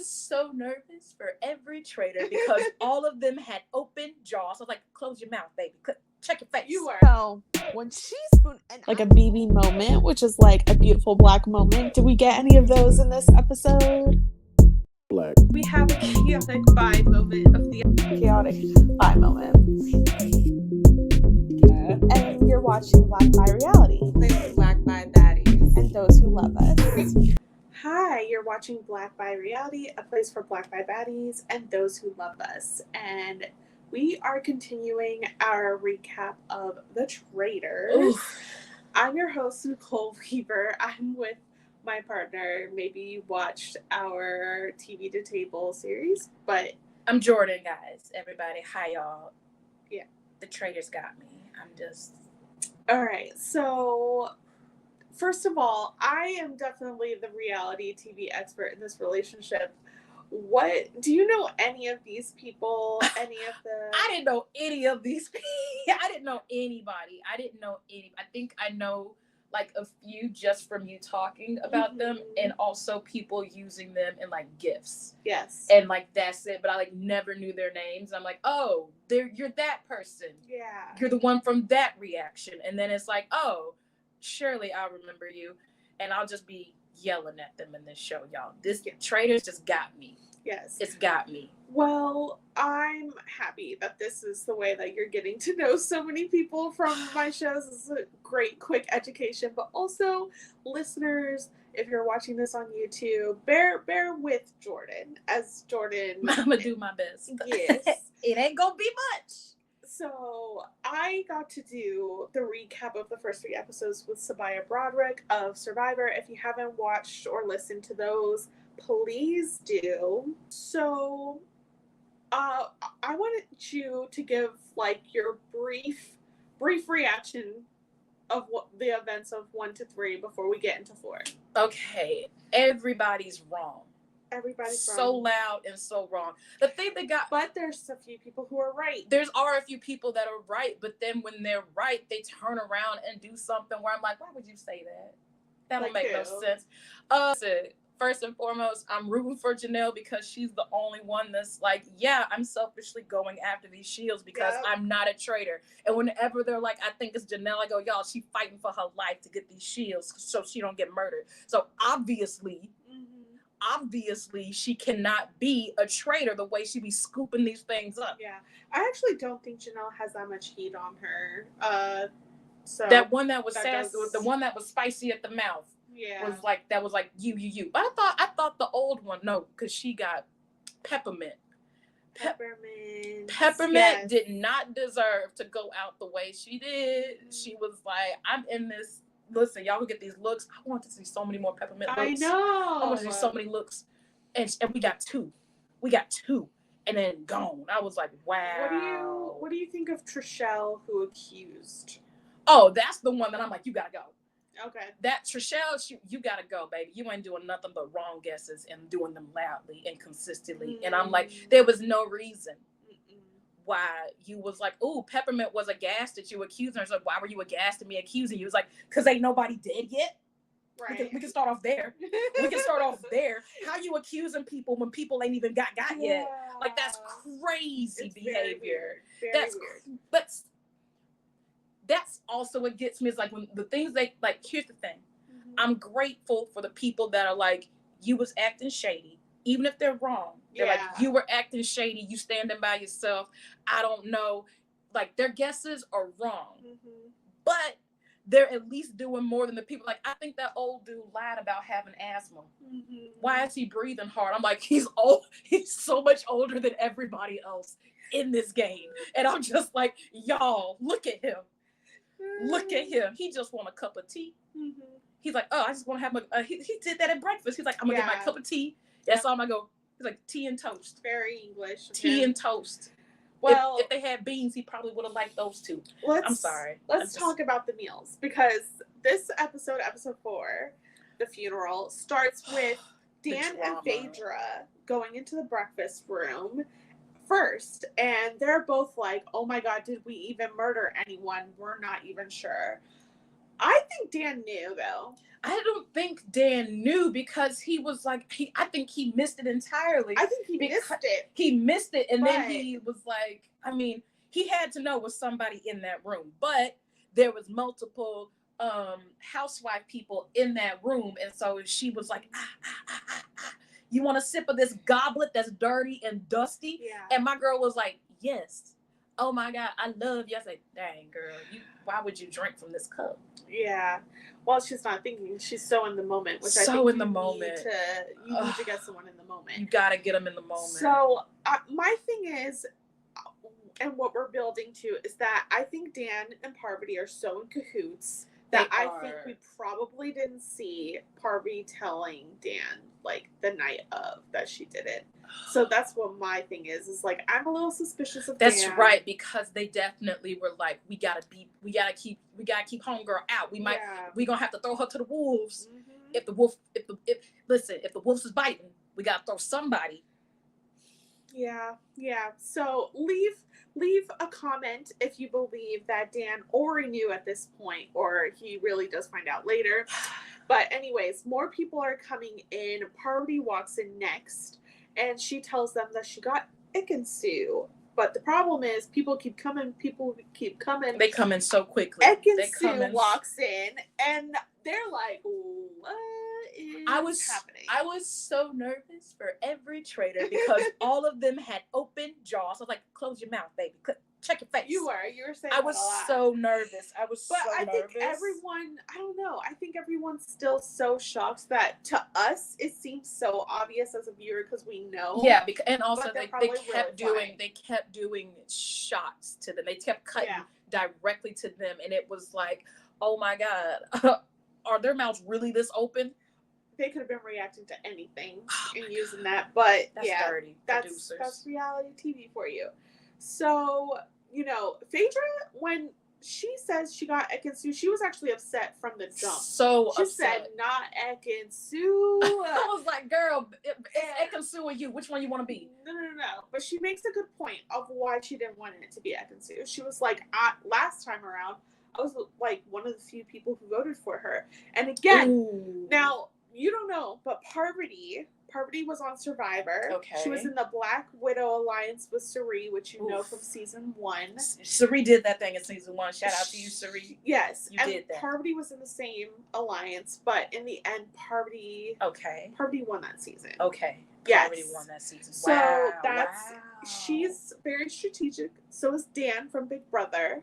was so nervous for every traitor because all of them had open jaws. I was like, close your mouth, baby. Check your face. You were. So, when she spoon like a BB moment, which is like a beautiful black moment. Did we get any of those in this episode? Black. We have a chaotic bi moment of the Chaotic bi moment. And you're watching Black Bi Reality. Black Bi Baddies. And those who love us. Hi, you're watching Black Bi Reality, a place for Black Bi Baddies and those who love us. And we are continuing our recap of The Traitors. Oof. I'm your host, Nicole Weaver. I'm with my partner. Maybe you watched our TV to Table series, but I'm Jordan, guys. Everybody, hi, y'all. Yeah. The Traitors got me. I'm just... All right, so... First of all, I am definitely the reality TV expert in this relationship. What do you know any of these people? Any of the? I didn't know any of these people. I didn't know anybody. I think I know like a few just from you talking about them, and also people using them in like GIFs. Yes. And like that's it. But I like never knew their names. I'm like, oh, you're that person. Yeah. You're the one from that reaction. And then it's like, oh, surely I'll remember you, and I'll just be yelling at them in this show, y'all. This Traitors just got me. Yes. It's got me. Well, I'm happy that this is the way that you're getting to know so many people from my shows. This is a great, quick education, but also listeners, if you're watching this on YouTube, bear with Jordan, as Jordan... I'm gonna do my best. Yes. It ain't gonna be much. So I got to do the recap of the first 3 episodes with Sabaya Broderick of Survivor. If you haven't watched or listened to those, please do. So I wanted you to give like your brief reaction of what the events of 1 to 3 before we get into 4. Okay, everybody's wrong. Everybody's wrong. So loud and so wrong. The thing that got... But there's a few people who are right. There are a few people that are right, but then when they're right, they turn around and do something where I'm like, why would you say that? That don't make no sense. First and foremost, I'm rooting for Janelle because she's the only one that's like, yeah, I'm selfishly going after these shields because I'm not a traitor. And whenever they're like, I think it's Janelle, I go, y'all, she's fighting for her life to get these shields so she don't get murdered. So obviously she cannot be a traitor the way she be scooping these things up. Yeah. I actually don't think Janelle has that much heat on her. So that one that was sassy, the one that was spicy at the mouth. Yeah. Was like you. But I thought the old one, no, because she got Peppermint. Peppermint did not deserve to go out the way she did. She was like, I'm in this. Listen, y'all will get these looks. I want to see so many more Peppermint looks. I know. I want to see so many looks. And we got 2. We got 2. And then gone. I was like, wow. What do you think of Trishelle, who accused? Oh, that's the one that I'm like, you gotta go. Okay. That Trishelle, you gotta go, baby. You ain't doing nothing but wrong guesses and doing them loudly and consistently. And I'm like, there was no reason why you was like, ooh, Peppermint was aghast that you accused her. So why were you aghast at me accusing you? It was like, because ain't nobody dead yet. Right. We can start off there. How you accusing people when people ain't even got yet? Like, that's crazy behavior. Very weird. But that's also what gets me is like when the things like, here's the thing. I'm grateful for the people that are like, you was acting shady. Even if they're wrong. They're like, you were acting shady. You standing by yourself. I don't know. Like, their guesses are wrong. But they're at least doing more than the people. Like, I think that old dude lied about having asthma. Why is he breathing hard? I'm like, he's old. He's so much older than everybody else in this game. And I'm just like, y'all, look at him. Look at him. He just want a cup of tea. He's like, oh, I just want to have he did that at breakfast. He's like, I'm going to get my cup of tea. That's all I'm going to go. He's like, tea and toast. Very English. Tea and toast. Well, if they had beans, he probably would have liked those too. I'm sorry. Let's talk about the meals, because this episode 4, the funeral, starts with Dan and Phaedra going into the breakfast room first, and they're both like, oh my god, did we even murder anyone? We're not even sure. I think Dan knew, though. I don't think Dan knew because he was like, I think he missed it entirely. I think he missed it. He missed it, and then he was like, I mean, he had to know was somebody in that room, but there was multiple housewife people in that room, and so she was like, you want a sip of this goblet that's dirty and dusty? Yeah. And my girl was like, yes. Oh my God, I love you. I said, dang girl, why would you drink from this cup? Yeah. Well, she's not thinking. She's so in the moment, which so I think in the moment. You need to get someone in the moment. You gotta get them in the moment. So my thing is, and what we're building to is that I think Dan and Parvati are so in cahoots that I think we probably didn't see Parvati telling Dan like the night of that she did it. So that's what my thing is like I'm a little suspicious of That's Dan. right, because they definitely were like, we gotta keep homegirl out. We gonna have to throw her to the wolves. Mm-hmm. If the wolves is biting, we gotta throw somebody. Yeah. So leave a comment if you believe that Dan already knew at this point, or he really does find out later. But anyways, more people are coming in. Parvati walks in next, and she tells them that she got Ekin-Su. But the problem is, people keep coming. They come in so quickly. Ekin-Su walks in, and they're like, what is happening? I was so nervous for every traitor because all of them had open jaws. I was like, close your mouth, baby. Check your face. You were saying I was so nervous. But I think everyone, I don't know. I think everyone's still so shocked that to us, it seems so obvious as a viewer because we know. Yeah, and also they kept doing shots to them. They kept cutting directly to them. And it was like, oh my God, are their mouths really this open? They could have been reacting to anything and using that. But that's dirty. That's reality TV for you. So, Phaedra, when she says she got Ekin-Su, she was actually upset from the jump. She said, not Ekin-Su. I was like, girl, it's Ekin-Su or you. Which one you want to be? No. But she makes a good point of why she didn't want it to be Ekin-Su. She was like, last time around, I was like one of the few people who voted for her. And again, now, you don't know, but Parvati was on Survivor. Okay. She was in the Black Widow Alliance with Cirie, which you know from season 1. Cirie did that thing in season 1. Shout out to you, Cirie. Yes. You did that. Parvati was in the same alliance, but in the end, Parvati won that season. Okay. Yes. Parvati won that season. So she's very strategic. So is Dan from Big Brother.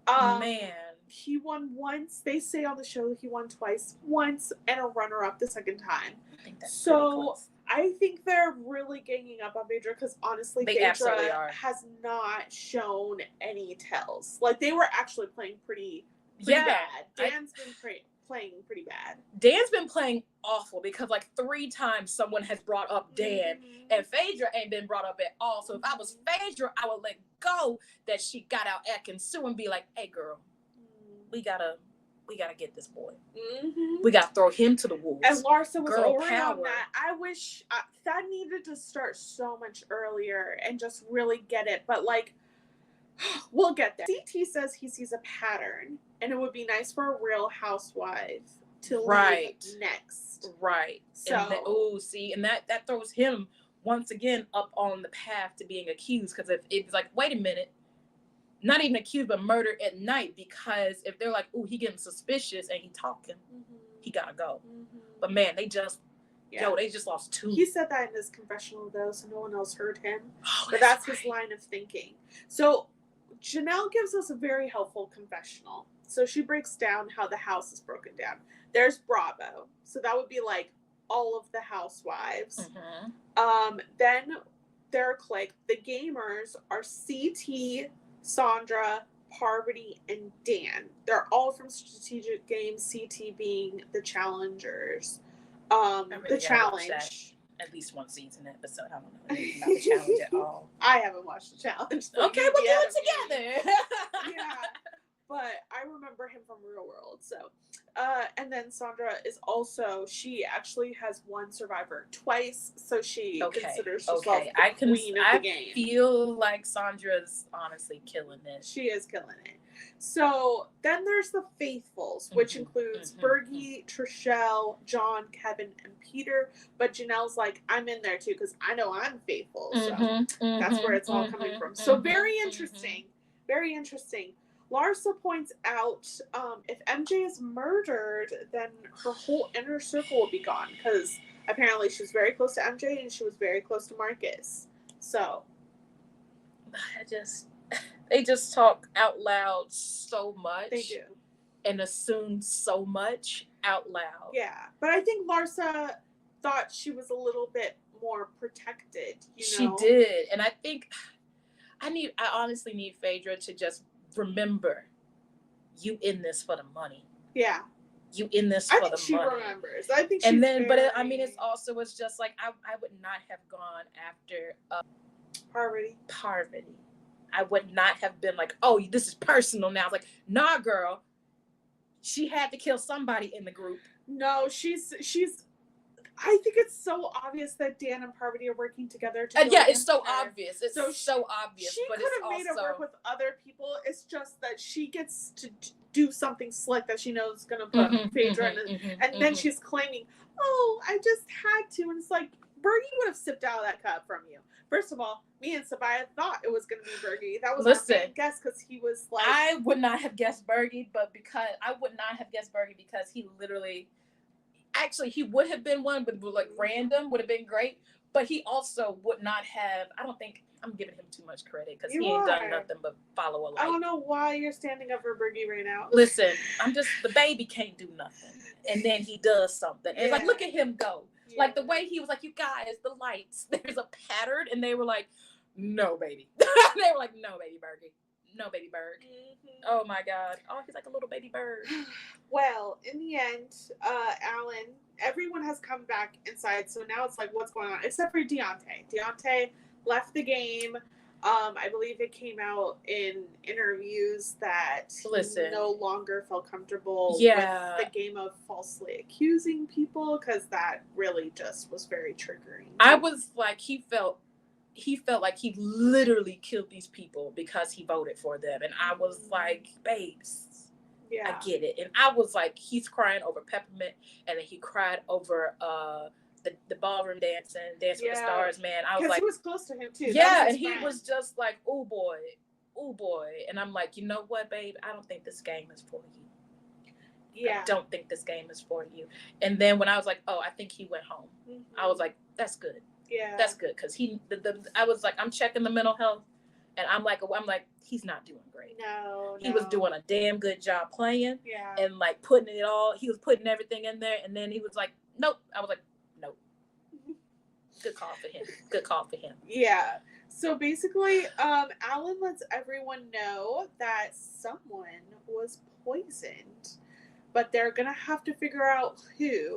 Man. He won once. They say on the show he won twice. Once and a runner-up the second time. I think that's I think they're really ganging up on Phaedra because honestly, Phaedra has not shown any tells. Like they were actually playing pretty bad. Dan's been playing pretty bad. Dan's been playing awful because like 3 times someone has brought up Dan and Phaedra ain't been brought up at all. So if I was Phaedra, I would let go that she got out Ekin-Su and be like, hey girl, we gotta get this boy. We gotta throw him to the wolves. And Larsa was already on that. I wish that needed to start so much earlier and just really get it. But like, we'll get there. CT says he sees a pattern, and it would be nice for a Real Housewife to leave next. Right. So and that throws him once again up on the path to being accused. Because if it's like, wait a minute. Not even accused, but murdered at night, because if they're like, ooh, he getting suspicious and he talking, he gotta go. But man, they just lost 2. He said that in his confessional though, so no one else heard him. But that's his line of thinking. So Janelle gives us a very helpful confessional. So she breaks down how the house is broken down. There's Bravo. So that would be like all of the housewives. Then their clique, the gamers are CT, Sandra, Parvati, and Dan. They're all from Strategic Games, CT being the challengers. The challenge. At least one season episode. I don't know. It's not the challenge at all. I haven't watched the challenge. Okay, we'll do it together. Yeah. But I remember him from Real World. So, and then Sandra is also, she actually has won Survivor twice. So she considers herself the queen of the game. I feel like Sandra's honestly killing this. She is killing it. So then there's the faithfuls, which includes Bergie, Trishelle, John, Kevin, and Peter. But Janelle's like, I'm in there too because I know I'm faithful. So that's where it's all coming from. So very interesting. Very interesting. Larsa points out if MJ is murdered, then her whole inner circle will be gone because apparently she was very close to MJ and she was very close to Marcus. So they just talk out loud so much. They do. And assume so much out loud. Yeah. But I think Larsa thought she was a little bit more protected, you know? She did. And I think I honestly need Phaedra to just remember you in this for the money. Yeah. You in this for the money. I think she remembers. I think she's and then, very... but it's also, it's just like, I would not have gone after Parvati. I would not have been like, oh, this is personal now. It's like, nah, girl. She had to kill somebody in the group. No, she's. I think it's so obvious that Dan and Parvati are working together. It's so obvious. It's so obvious. She but could have made it work with other people. It's just that she gets to do something slick that she knows is going to put Phaedra in. And then she's claiming, oh, I just had to. And it's like, Bergie would have sipped out of that cup from you. First of all, me and Sabaya thought it was going to be Bergie. That was our main guess because he was like... I would not have guessed Bergie, because he literally... Actually, he would have been one, but like random would have been great. But he also would not have... I don't think... I'm giving him too much credit because he ain't done nothing but follow a light. I don't know why you're standing up for Bergie right now. Listen, the baby can't do nothing. And then he does something. And it's like, look at him go. Yeah. Like the way he was like, you guys, the lights, there's a pattern. And they were like, no, baby. They were like, no, baby Bergie. No, baby bird. Oh my God. Oh, he's like a little baby bird. Well, in the end, Alan, everyone has come back inside. So now it's like, what's going on? Except for Deontay. Deontay left the game. I believe it came out in interviews that he no longer felt comfortable with the game of falsely accusing people because that really just was very triggering. I was like, he felt like he literally killed these people because he voted for them. And I was like, babes, I get it. And I was like, he's crying over Peppermint, and then he cried over the ballroom Dance with the Stars, man. I was like, he was close to him too. Yeah, and he was just like, oh boy. And I'm like, you know what, babe? I don't think this game is for you. Yeah. I don't think this game is for you. And then when I was like, oh, I think he went home. I was like, that's good. Yeah. That's good because I was like, I'm checking the mental health, and I'm like, he's not doing great. No. He was doing a damn good job playing. Yeah. And like putting it all. He was putting everything in there, and then he was like, nope. I was like, nope. Good call for him. Yeah. So basically, Alan lets everyone know that someone was poisoned, but they're gonna have to figure out who.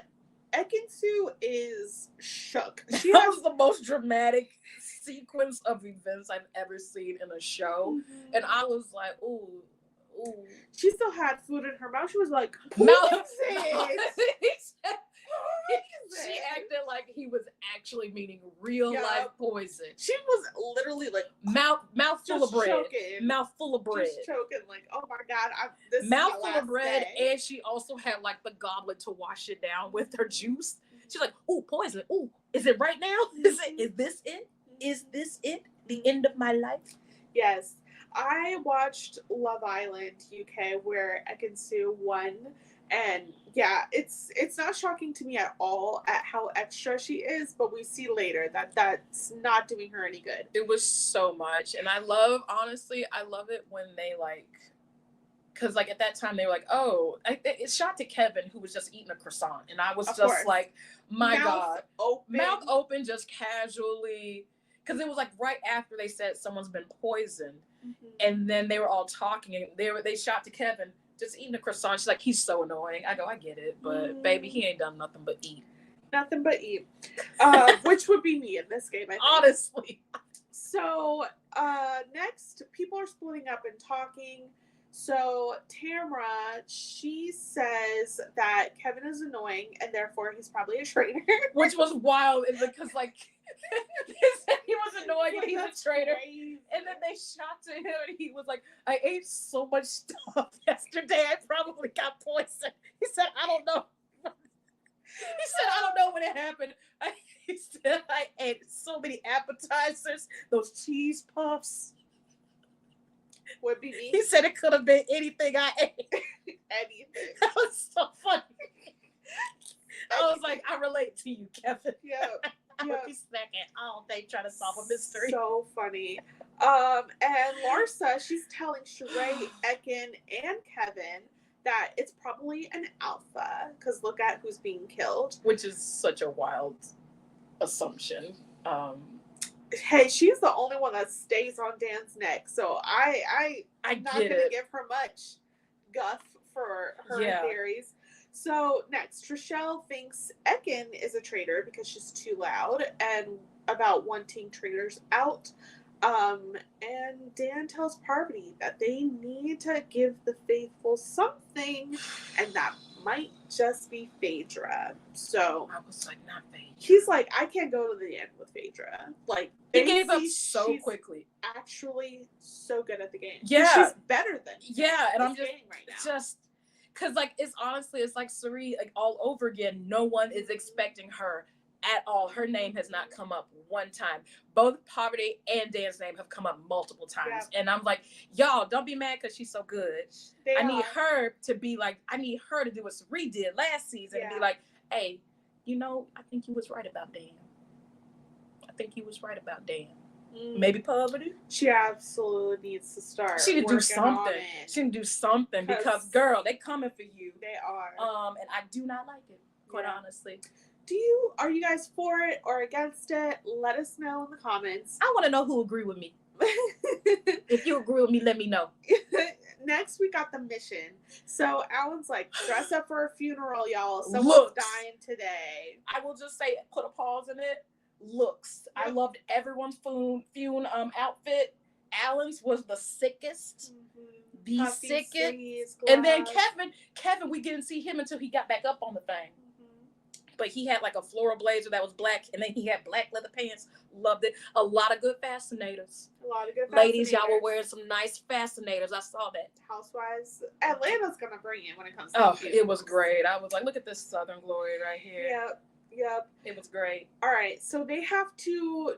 Ekin-Su is shook. That was the most dramatic sequence of events I've ever seen in a show. And I was like, ooh. She still had food in her mouth. She was like, poison! She acted like he was actually meaning real life poison. She was literally like mouth full of bread. Choking. Mouth full of bread. Just choking, like, oh my God, this mouth is full of bread, and she also had like the goblet to wash it down with her juice. She's like, ooh, poison. Ooh, is it right now? Is this it? Is this it? The end of my life? Yes. I watched Love Island UK where Ekin-Su won. And yeah, it's not shocking to me at all at how extra she is, but we see later that that's not doing her any good. It was so much. And I love it when they like, because like at that time they were like, oh, it's shot to Kevin who was just eating a croissant. And I was just like, my God. Mouth open, just casually. Because it was like right after they said someone's been poisoned. And then they were all talking and they shot to Kevin. Just eating a croissant. She's like, he's so annoying. I go, I get it. But baby, he ain't done nothing but eat. Nothing but eat. Which would be me in this game, I think. Honestly. So, next, people are splitting up and talking. So, Tamra, she says that Kevin is annoying and therefore he's probably a traitor. Which was wild because, like, he said he was annoying and he's a traitor. Crazy. And then they shot to him, and he was like, I ate so much stuff yesterday, I probably got poisoned. He said, I don't know. He said, I don't know when it happened. He said, I ate so many appetizers, those cheese puffs. Would be me. He said it could have been anything I ate. Anything. That was so funny. I was like, I relate to you, Kevin. Yeah. I would be snacking all day trying to solve a mystery. So funny. And Larsa, she's telling Sheree, Ekin, and Kevin that it's probably an alpha because look at who's being killed. Which is such a wild assumption. Hey, she's the only one that stays on Dan's neck, so I'm not gonna give her much guff for her theories. So next, Trishelle thinks Ekin is a traitor because she's too loud and about wanting traitors out. And Dan tells Parvati that they need to give the faithful something, and that might just be Phaedra. So I was like, not Phaedra. He's like, I can't go to the end with Phaedra. Like, he gave up so quickly. Actually, so good at the game. Yeah, she's better than and I'm just right now. Because like it's like Suri, like all over again. No one is expecting her at all. Her name has not come up one time. Both Parvati and Dan's name have come up multiple times. Yeah. And I'm like, y'all, don't be mad because she's so good. I need her to be like, I need her to do what Suri did last season and be like, hey, you know, I think you was right about Dan. Maybe Parvati. She absolutely needs to start. She need to do something. She need to do something because, girl, they coming for you. They are. And I do not like it, quite honestly. Are you guys for it or against it? Let us know in the comments. I want to know who agree with me. If you agree with me, let me know. Next, we got the mission. So Alan's like, dress up for a funeral, y'all. Someone's dying today. I will just say, put a pause in it. Looks. Yep. I loved everyone's funeral outfit. Alan's was the sickest. Mm-hmm. The Puffy sickest. And then Kevin, we didn't see him until he got back up on the thing. But he had like a floral blazer that was black, and then he had black leather pants. Loved it. A lot of good fascinators. Ladies, y'all were wearing some nice fascinators. I saw that. Housewives. Atlanta's gonna bring it when it comes to it was great. I was like, look at this Southern glory right here. Yep. It was great. All right, so they have to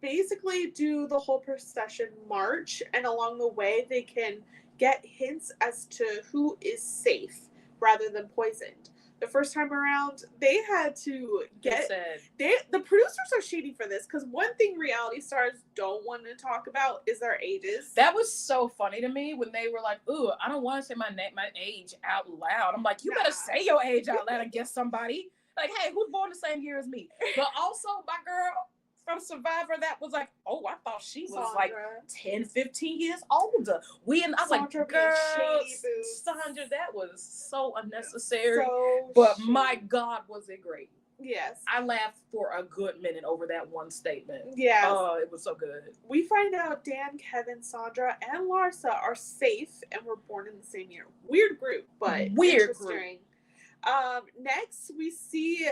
basically do the whole procession march, and along the way they can get hints as to who is safe rather than poisoned. The first time around, they had to the producers are shady for this because one thing reality stars don't want to talk about is their ages. That was so funny to me when they were like, ooh, I don't want to say my age out loud. I'm like, you better say your age out loud against somebody. Like, hey, who's born the same year as me? But also my girl from Survivor that was like, oh, I thought she was Sandra. Like 10, 15 years older. I was like, girl, Sandra, that was so unnecessary. But my God, was it great. Yes. I laughed for a good minute over that one statement. Yes. Oh, it was so good. We find out Dan, Kevin, Sandra, and Larsa are safe and were born in the same year. Weird group, but interesting. Group. Next, we see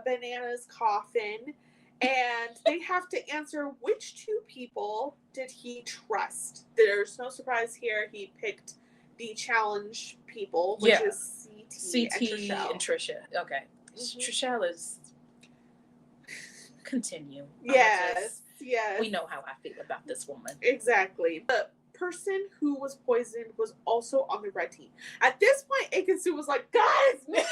Banana's coffin, and they have to answer which two people did he trust. There's no surprise here. He picked the challenge people, which is CT and Trisha. Okay. Mm-hmm. Trishelle is... Continue. Yes. We know how I feel about this woman. Exactly. The person who was poisoned was also on the red team. At this point, Akinsu was like, guys, it's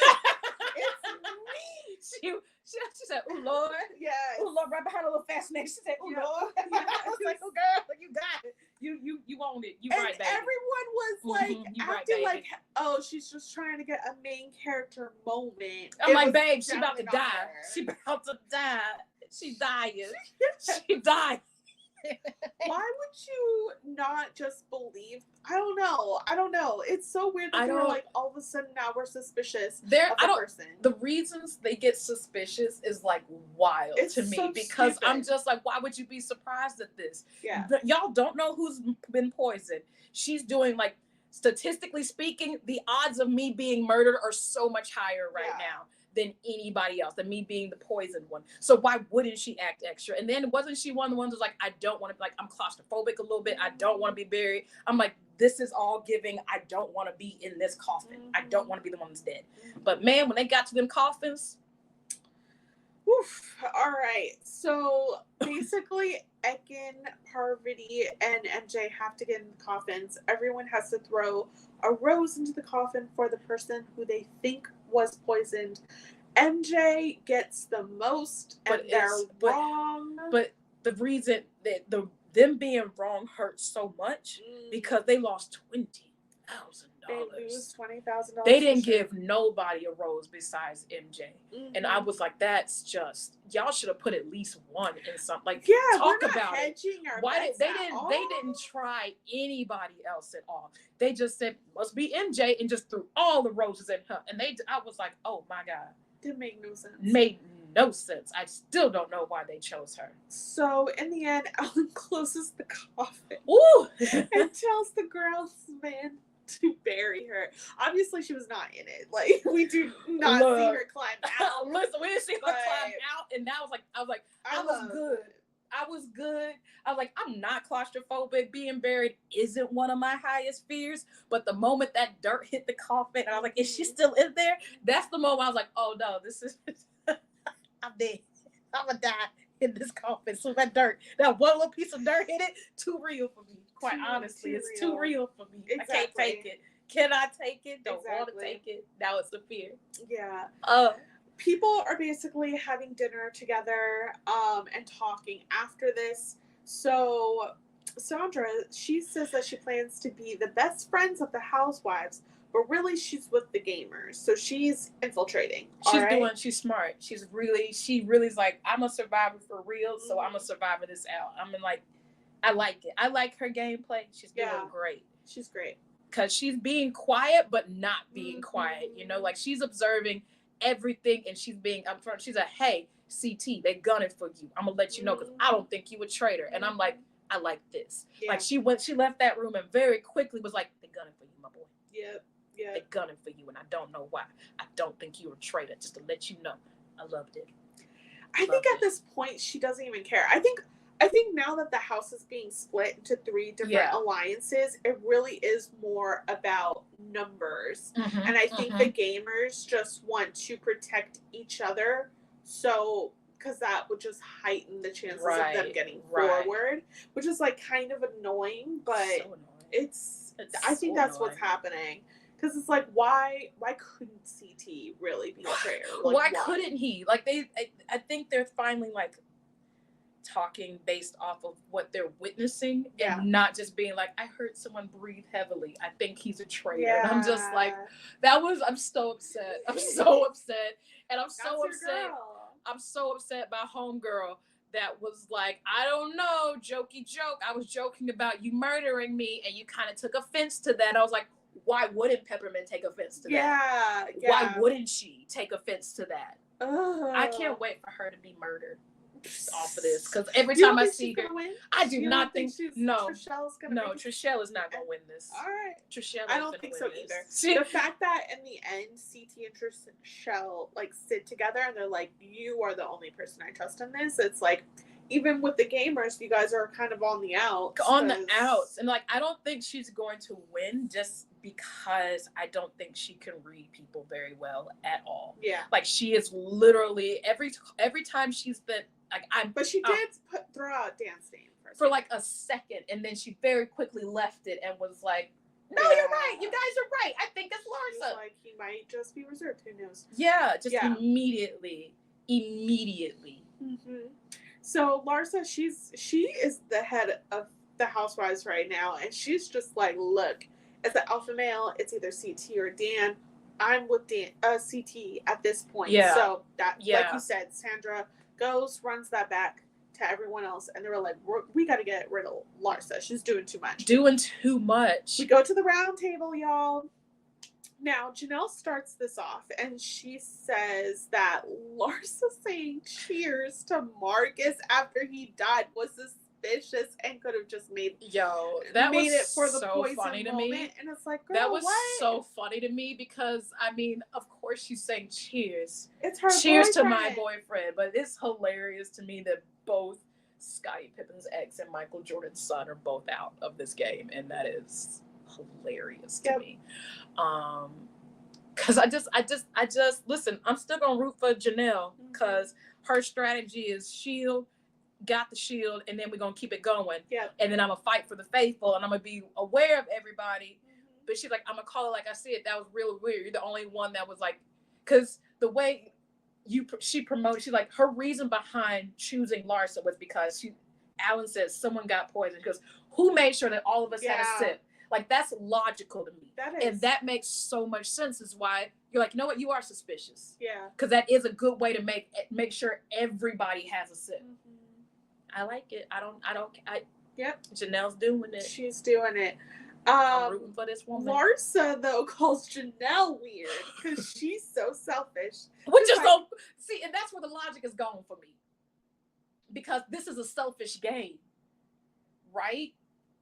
me. She said, oh, Lord. Yeah. Oh, Lord, right behind a little fascination. She said, oh, Lord. I was like, oh, girl, you got it. You owned it. You right, baby. Everyone was like, acting like, oh, she's just trying to get a main character moment. I'm like, babe, she about to die. She about to die. She dying. She died. Why would you not just believe? I don't know. It's so weird that they're like, all of a sudden now we're suspicious of the person. The reasons they get suspicious is like wild to me because stupid. I'm just like, why would you be surprised at this? Yeah. Y'all don't know who's been poisoned. She's doing like, statistically speaking, the odds of me being murdered are so much higher right now. than anybody else, than me being the poisoned one. So why wouldn't she act extra? And then wasn't she one of the ones who's like, I don't want to, like, I'm claustrophobic a little bit. I don't want to be buried. I'm like, this is all giving. I don't want to be in this coffin. I don't want to be the one that's dead. But man, when they got to them coffins. Oof. All right. So basically, Ekin, Parvati, and MJ have to get in the coffins. Everyone has to throw a rose into the coffin for the person who they think was poisoned. MJ gets the most, and they're wrong. But the reason that them being wrong hurts so much because they lost $20,000. They lose $20,000. They didn't give nobody a rose besides MJ, and I was like, "That's just y'all should have put at least one in something." Like, talk about it. Why did they didn't try anybody else at all? They just said must be MJ and just threw all the roses at her, and I was like, "Oh my god." Didn't make no sense. Made no sense. I still don't know why they chose her. So in the end, Ellen closes the coffin. Ooh! And tells the groundsman to bury her. Obviously, she was not in it. Like, we do not see her climb out. Listen, we didn't see her climb out, and I was like, I was good. I was good. I was like, I'm not claustrophobic. Being buried isn't one of my highest fears. But the moment that dirt hit the coffin, I was like, is she still in there? That's the moment I was like, oh no, this is, I'm dead. I'm gonna die in this coffin. So that one little piece of dirt hit it, too real for me. Quite honestly, it's too real for me. Exactly. I can't take it. Can I take it? Don't want to take it. Now it's a fear. Yeah. People are basically having dinner together and talking after this. So Sandra, she says that she plans to be the best friends of the housewives, but really she's with the gamers. So she's infiltrating. She's smart. She really is like, I'm a survivor for real, so I'm gonna survivor this out. I'm like, I like it. I like her gameplay. She's doing great. She's great. Because she's being quiet, but not being quiet. You know, like she's observing everything, and she's being upfront. She's like, hey, CT, they gunning for you. I'm gonna let you know because I don't think you a traitor. And I'm like, I like this. Like she left that room and very quickly was like, they gunning for you, my boy. Yep. They gunning for you, and I don't know why. I don't think you're a traitor. Just to let you know, I loved it. I think at this point she doesn't even care. I think now that the house is being split into 3 different alliances, it really is more about numbers. And I think the gamers just want to protect each other. So, because that would just heighten the chances of them getting forward, which is like kind of annoying, but so annoying. I think that's what's happening. Because it's like, why couldn't CT really be a traitor? Like, why couldn't he? Like I think they're finally like talking based off of what they're witnessing and not just being like, I heard someone breathe heavily. I think he's a traitor. And I'm just like, I'm so upset. I'm so upset. And I'm so upset. I'm so upset by homegirl that was like, I don't know, jokey joke. I was joking about you murdering me and you kind of took offense to that. I was like, why wouldn't Peppermint take offense to that? Why wouldn't she take offense to that? I can't wait for her to be murdered off of this, because every time I see her, I do not think Trishelle is not gonna win this. All right, Trishelle, I don't think so either. The fact that in the end CT and Trishelle like sit together and they're like, you are the only person I trust in this. It's like, even with the gamers, you guys are kind of on the outs. And like, I don't think she's going to win just because I don't think she can read people very well at all. Yeah, like she is literally every time she's been like, but she did throw out dance name for like a second, and then she very quickly left it and was like, no, you're right. You guys are right. I think it's Larsa. She's like, he might just be reserved. Who knows? Yeah, immediately. So Larsa, she is the head of the housewives right now, and she's just like, look, as an alpha male, it's either CT or Dan. I'm with CT at this point. Yeah. So that, like you said, Sandra runs that back to everyone else, and they were like, we got to get rid of Larsa. She's doing too much. We go to the round table, y'all. Now, Janelle starts this off, and she says that Larsa saying cheers to Marcus after he died was the suspicious and could have just made that made was it for the so poison funny to moment. me. And it's like, girl, that was what? so funny to me because I mean, of course she's saying cheers. It's her Cheers to boyfriend. my boyfriend. But it's hilarious to me that both Scottie Pippen's ex and Michael Jordan's son are both out of this game, and that is hilarious to me. Because I just listen. I'm still gonna root for Janelle because her strategy is shield, got the shield, and then we're gonna keep it going. And then I'm gonna fight for the faithful, and I'm gonna be aware of everybody. But she's like, I'm gonna call it like I said. That was really weird. You're the only one that was like, because the way she promoted, she's like, her reason behind choosing Larsa was because Alan says someone got poisoned. Because who made sure that all of us had a sip? Like, that's logical to me. That is. And that makes so much sense. Is why you're like, you know what? You are suspicious. Yeah. Because that is a good way to make sure everybody has a sip. I like it. Yep. Janelle's doing it. She's doing it. I'm rooting for this woman. Larsa, though, calls Janelle weird because she's so selfish. Which is so... See, and that's where the logic is gone for me. Because this is a selfish game. Right?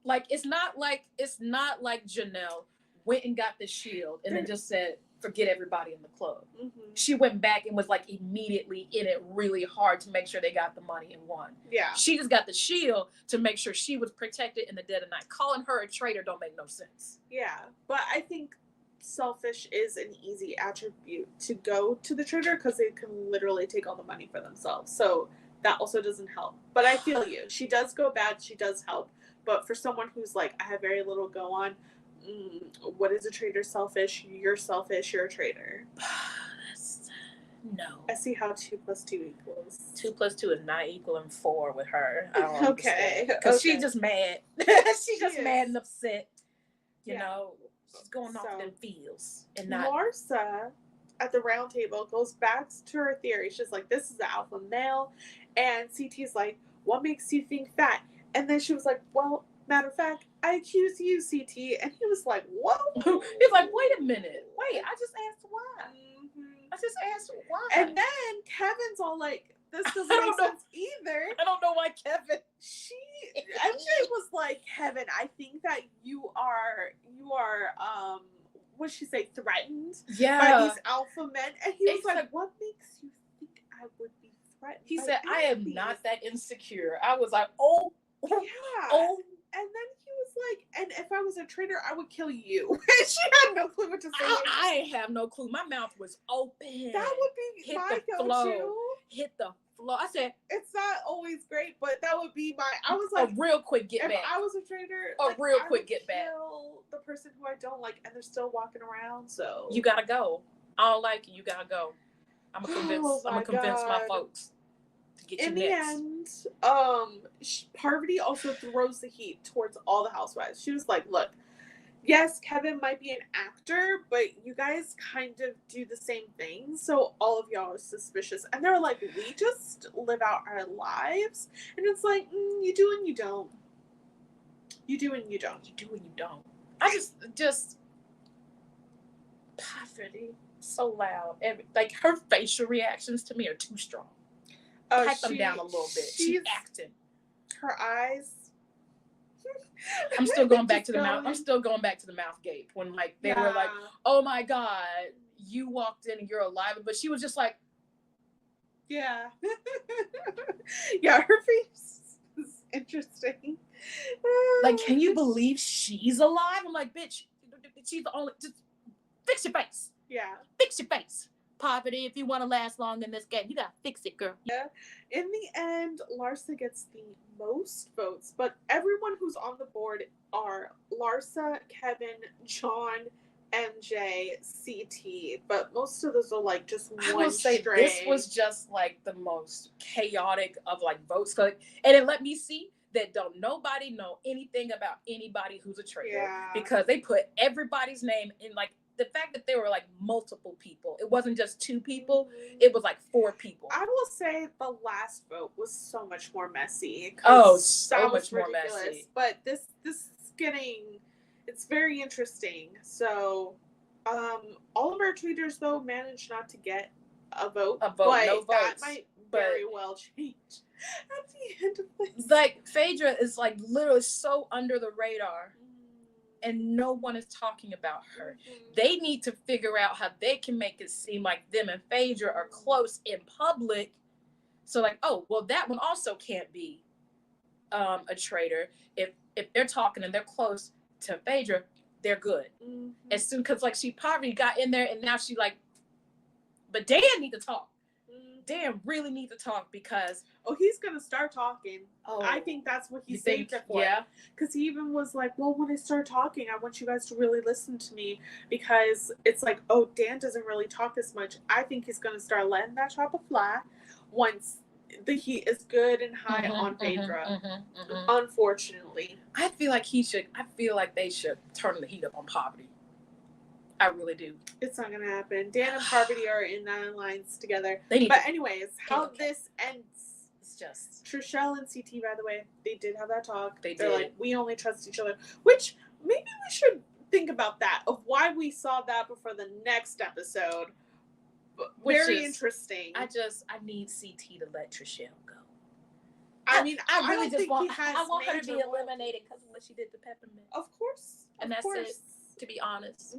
Like, it's not like Janelle went and got the shield and then just said, forget everybody in the club. She went back and was like immediately in it really hard to make sure they got the money and won. Yeah. She just got the shield to make sure she was protected in the dead of night. Calling her a traitor don't make no sense. Yeah. But I think selfish is an easy attribute to go to the traitor because they can literally take all the money for themselves. So that also doesn't help. But I feel you. She does go bad. She does help. But for someone who's like, I have very little go on, what is a traitor? Selfish. You're selfish. You're a traitor. No. I see how 2 + 2 equals. 2 + 2 is not equaling 4 with her. I don't Okay. Because she's just mad. She's just mad and upset. You know, she's going off them feels. And not... Larsa, at the round table, goes back to her theory. She's like, this is the alpha male. And CT's like, what makes you think fat? And then she was like, well, matter of fact, I accuse you, CT. And he was like, whoa. He's like, wait a minute. Wait, I just asked why. I just asked why. And then Kevin's all like, this doesn't make sense either. I don't know why Kevin. MJ was like, Kevin, I think that you are what did she say, threatened by these alpha men. And he was like, what makes you think I would be threatened? He said, I am not that insecure. I was like, oh. Yeah. Oh. And then he was like, and if I was a traitor, I would kill you. And she had no clue what to say. I have no clue. My mouth was open. That would be my go-to. Hit the floor. I said, it's not always great, but that would be my, I was like, a real quick get back. If I was a traitor, real quick get back. The person who I don't like, and they're still walking around, so. You gotta go. I don't like you gotta go. I'm gonna convince my folks. In the end, Parvati also throws the heat towards all the housewives. She was like, look, yes, Kevin might be an actor, but you guys kind of do the same thing, so all of y'all are suspicious. And they're like, we just live out our lives. And it's like, you do and you don't. You do and you don't. You do and you don't. I just Parvati, so loud. Like, her facial reactions to me are too strong. Pipe them down a little bit. She's acting. Her eyes. I'm still going back to the mouth. I'm still going back to the mouth gape when like they were like, "Oh my God, you walked in and you're alive," but she was just like, "Yeah, yeah." Her face is interesting. Like, can you believe she's alive? I'm like, bitch, she's the only. Just fix your face. Yeah, fix your face. Parvati, if you want to last long in this game, you gotta fix it, girl. Yeah. In the end, Larsa gets the most votes, but everyone who's on the board are Larsa, Kevin, John, MJ, CT. But most of those are like just one. I will say this was just like the most chaotic of like votes, and it let me see that don't nobody know anything about anybody who's a traitor because they put everybody's name in like. The fact that there were like multiple people, it wasn't just 2 people, it was like 4 people. I will say the last vote was so much more messy. Oh, so much more messy. But this is getting, it's very interesting. So, all of our tweeters though managed not to get a vote. No votes. That might very well change at the end of the like Phaedra is like literally so under the radar, and no one is talking about her. They need to figure out how they can make it seem like them and Phaedra are close in public. So like, oh, well, that one also can't be a traitor. If they're talking and they're close to Phaedra, they're good. As soon, because like she probably got in there and now she like, but Dan need to talk. Dan really need to talk because he's gonna start talking. I think that's what he saved it for. Yeah, because he even was like, well, when I start talking, I want you guys to really listen to me, because it's like, Dan doesn't really talk as much. I think he's gonna start letting that chopper fly once the heat is good and high on Phaedra. Unfortunately, I feel like they should turn the heat up on Poverty. I really do. It's not gonna happen. Dan and Parvati are in 9 alliance together. But anyways, how this ends. It's just Trishelle and CT, by the way, they did have that talk. They're did. like, we only trust each other. Which maybe we should think about that, of why we saw that before the next episode. Very interesting. I need CT to let Trishelle go. I mean, I really just want her to be eliminated because of what she did to Peppermint. Of course. And that's it. To be honest,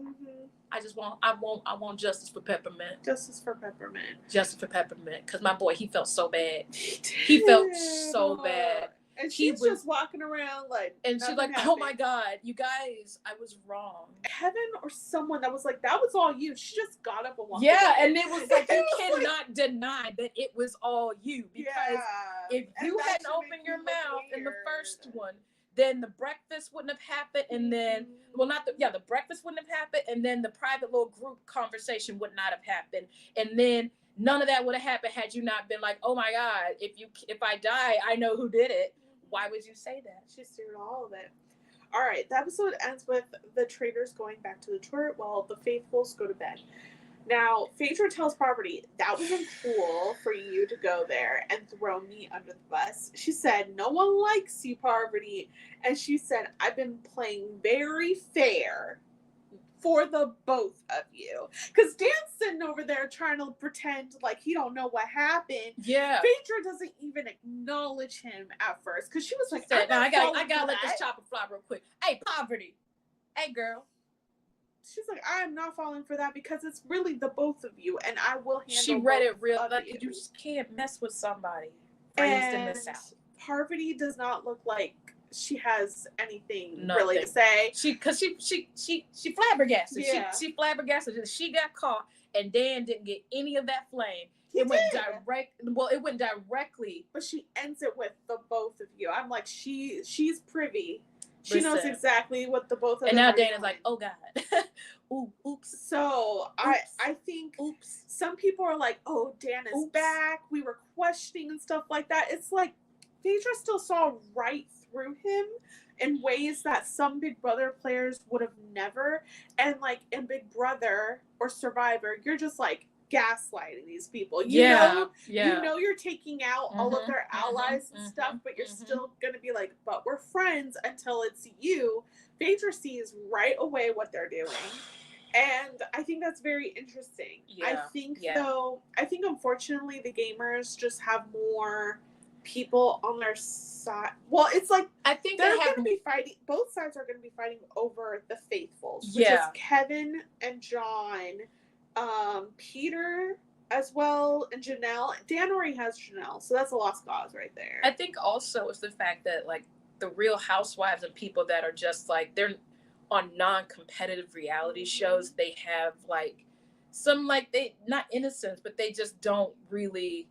I want justice for Peppermint. Justice for Peppermint. Justice for Peppermint, because my boy, he felt so bad. He felt so bad. And she was just walking around like, and she's like, happened. Oh my God, you guys, I was wrong. Heaven or someone that was like, that was all you. She just got up and walked away. And it was like, you cannot deny that it was all you, because if you hadn't opened your mouth in the first one, then the breakfast wouldn't have happened, and then, the breakfast wouldn't have happened, and then the private little group conversation would not have happened, and then none of that would have happened had you not been like, oh my God, if I die, I know who did it. Why would you say that? She steered all of it. All right, the episode ends with the traitors going back to the turret while the faithfuls go to bed. Now, Phaedra tells Parvati, that wasn't cool for you to go there and throw me under the bus. She said, no one likes you, Parvati. And she said, I've been playing very fair for the both of you. Because Dan's sitting over there trying to pretend like he don't know what happened. Yeah. Phaedra doesn't even acknowledge him at first. Because she was like, I gotta let this chopper fly real quick. Hey, Parvati. Hey, girl. She's like, I am not falling for that, because it's really the both of you, and I will handle. She read it real, like, you just can't mess with somebody raised in the South. Parvati does not look like she has anything really to say. She flabbergasted. Yeah. She flabbergasted. She got caught, and Dan didn't get any of that flame. It went directly. But she ends it with the both of you. I'm like, she's privy. She knows exactly what the both of them and now are Dana's doing. like, oh God. Oops. So I think some people are like, oh, Dan is back. We were questioning and stuff like that. It's like Phaedra still saw right through him in ways that some Big Brother players would have never. And like in Big Brother or Survivor, you're just like gaslighting these people. You know you're taking out all of their allies and stuff, but you're still gonna be like, but we're friends until it's you. Phaedra sees right away what they're doing, and I think that's very interesting. I think unfortunately the gamers just have more people on their side. Well, it's like I think they're going to be fighting. Both sides are going to be fighting over the faithfuls, which is Kevin and John. Peter as well, and Janelle. Dan already has Janelle, so that's a lost cause right there. I think also it's the fact that like the Real Housewives and people that are just like, they're on non-competitive reality shows, they have like some, like, they not innocence, but they just don't really,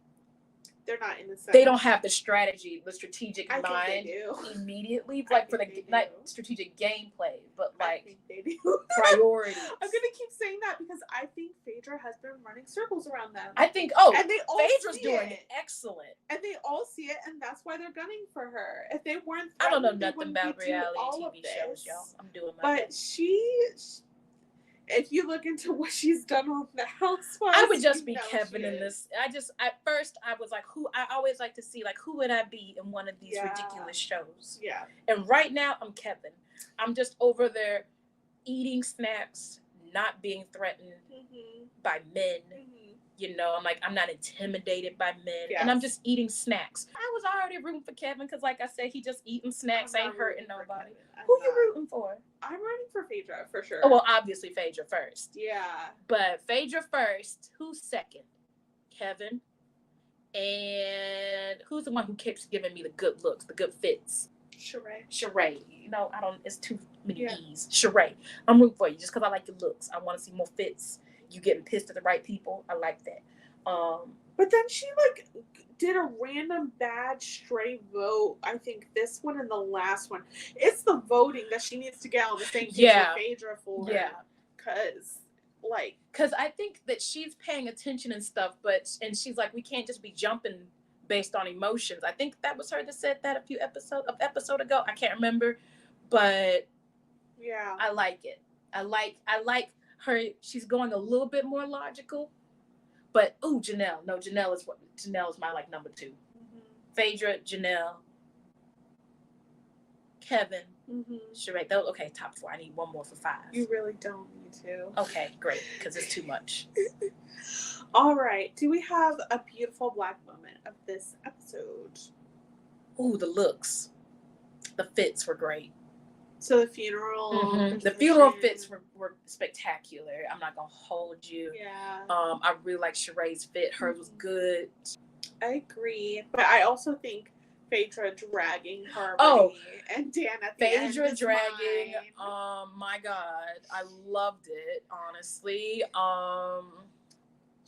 they're not innocent. They don't have the strategic mind think they do. Immediately, like for the not strategic gameplay, but like I think they do. Priorities. I'm gonna keep saying that because I think Phaedra has been running circles around them. I think and they all Phaedra's doing excellent, and they all see it, and that's why they're gunning for her. If they weren't, I don't know nothing about reality TV shows, y'all. I'm doing my best. If you look into what she's done on the Housewives, I would just be Kevin in this. At first I was like, I always like to see like who would I be in one of these ridiculous shows. Yeah. And right now I'm Kevin. I'm just over there eating snacks, not being threatened by men. You know, I'm like, I'm not intimidated by men, and I'm just eating snacks. I was already rooting for Kevin because, like I said, he just eating snacks, ain't hurting nobody. Who you rooting for? I'm rooting for Phaedra for sure. Oh, well, obviously Phaedra first. Yeah. But Phaedra first. Who's second? Kevin. And who's the one who keeps giving me the good looks, the good fits? Sheree. You know, I don't. It's too many E's. Sheree. I'm rooting for you just because I like your looks. I want to see more fits. You getting pissed at the right people. I like that. But then she like did a random bad stray vote. I think this one and the last one. It's the voting that she needs to get on the same page with Phaedra for. Yeah. Because I think that she's paying attention and stuff, and she's like, we can't just be jumping based on emotions. I think that was her that said that a few episode ago. I can't remember, but yeah, I like it. I like her. She's going a little bit more logical, but Janelle. No, Janelle is my like number 2. Mm-hmm. Phaedra, Janelle, Kevin, Sheree. Okay, top 4. I need one more for 5. You really don't need to. Okay, great, because it's too much. All right. Do we have a beautiful black moment of this episode? Ooh, the looks. The fits were great. So the funeral. Mm-hmm. The funeral fits were spectacular. I'm not going to hold you. Yeah. I really like Sheree's fit. Hers was good. I agree. But I also think Phaedra dragging Harmony and Dan at the end. Phaedra dragging. My God. I loved it, honestly.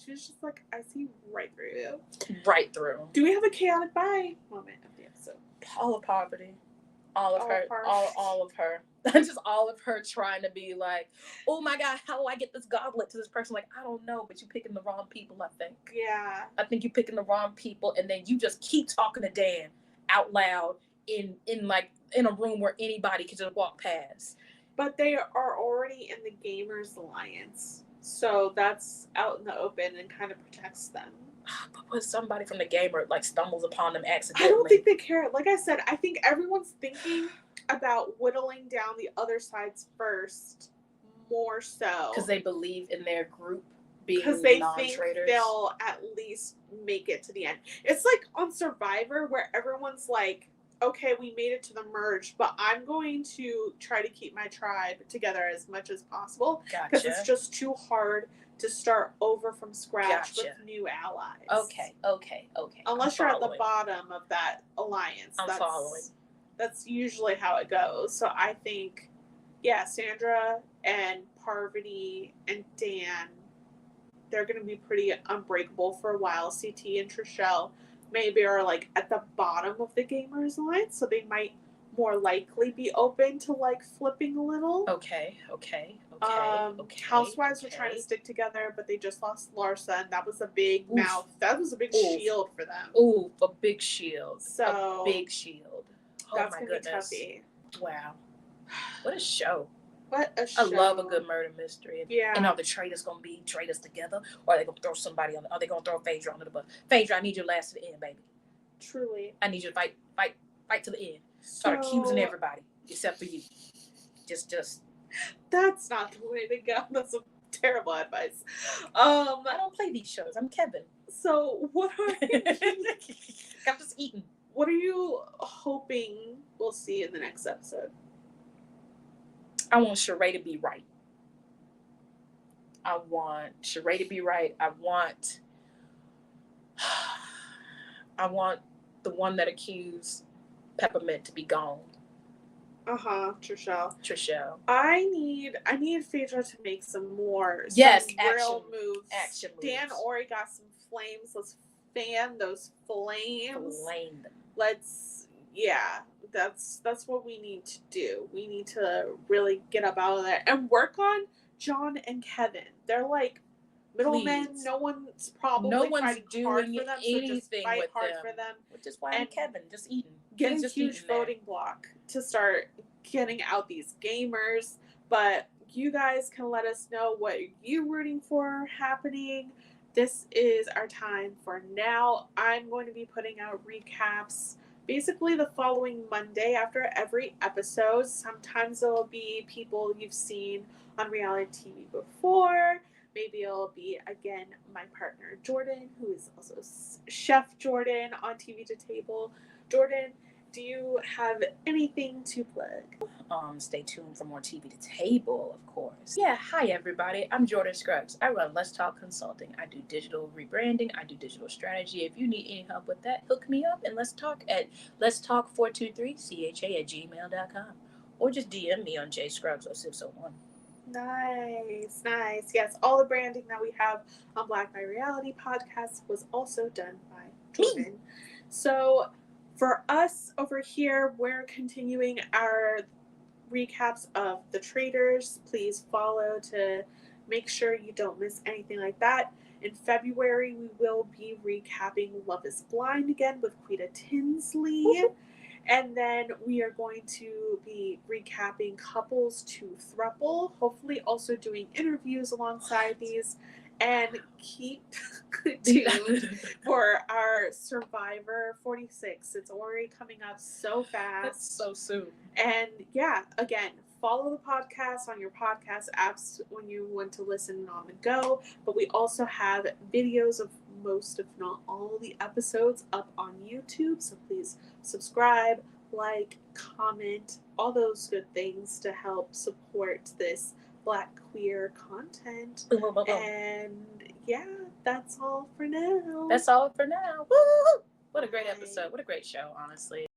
She was just like, I see right through you. Right through. Do we have a chaotic bye moment of the episode? All of Poverty. All of her. All of her. Just all of her trying to be like, oh my God, how do I get this goblet to this person? Like, I don't know, but you're picking the wrong people, I think. Yeah. I think you're picking the wrong people, and then you just keep talking to Dan out loud in a room where anybody could just walk past. But they are already in the Gamers Alliance. So that's out in the open and kind of protects them. But when somebody from the gamer like stumbles upon them accidentally, I don't think they care. Like I said, I think everyone's thinking about whittling down the other sides first, more so because they believe in their group being because they non-traitors. Think they'll at least make it to the end. It's like on Survivor where everyone's like, okay, we made it to the merge, but I'm going to try to keep my tribe together as much as possible because it's just too hard to start over from scratch with new allies. Okay. Unless you're at the bottom of that alliance. I'm following. That's usually how it goes. So I think, Sandra and Parvati and Dan, they're going to be pretty unbreakable for a while. CT and Trishelle maybe are like at the bottom of the Gamers Alliance, so they might more likely be open to like flipping a little. Okay. Housewives were trying to stick together, but they just lost Larsa, and that was a big mouth. That was a big shield for them. Ooh, a big shield. So a big shield. Oh that's my gonna goodness. be toughy. Wow. What a show. What a show. I love a good murder mystery. Yeah. And are the traitors going to be traitors together? Or are they going to throw somebody on? Are they going to throw Phaedra under the bus? Phaedra, I need you to last to the end, baby. Truly. I need you to fight to the end. Start accusing everybody except for you. Just. That's not the way to go. That's terrible advice. I don't play these shows. I'm Kevin. So what are I'm just eating. What are you hoping we'll see in the next episode? I want Sheree to be right. I want Sheree to be right. I want the one that accused Peppermint to be gone. Trishelle. I need Phaedra to make some more. Real moves. Action moves. Dan Ori got some flames. Let's fan those flames. Flame them. That's what we need to do. We need to really get up out of there and work on John and Kevin. They're like middlemen. No one's doing hard for them, anything so just fight with hard them. for them. Which is why I'm Kevin, just eating. Get a huge voting block to start getting out these gamers. But you guys can let us know what you're rooting for happening. This is our time for now. I'm going to be putting out recaps basically the following Monday after every episode. Sometimes it'll be people you've seen on reality TV before. maybe it'll be, again, my partner Jordan, who is also Chef Jordan on TV to Table. Jordan, do you have anything to plug? Stay tuned for more TV to Table, of course. Yeah, hi everybody. I'm Jordan Scruggs. I run Let's Talk Consulting. I do digital rebranding. I do digital strategy. If you need any help with that, hook me up and let's talk at letstalk423cha@gmail.com, or just DM me on jscruggs0601. Nice. Yes, all the branding that we have on Black by Reality podcast was also done by Jordan. So for us over here, we're continuing our recaps of the Traitors. Please follow to make sure you don't miss anything like that. In February, we will be recapping Love is Blind again with Quita Tinsley. Woo-hoo. And then we are going to be recapping Couples to Thruple, hopefully also doing interviews alongside these. And keep tuned for our Survivor 46. It's already coming up so fast. That's so soon. And yeah, again, follow the podcast on your podcast apps when you want to listen on the go. But we also have videos of most, if not all, the episodes up on YouTube. So please subscribe, like, comment, all those good things to help support this Black queer content. And yeah, that's all for now. That's all for now. Woo! What a great episode. What a great show, honestly.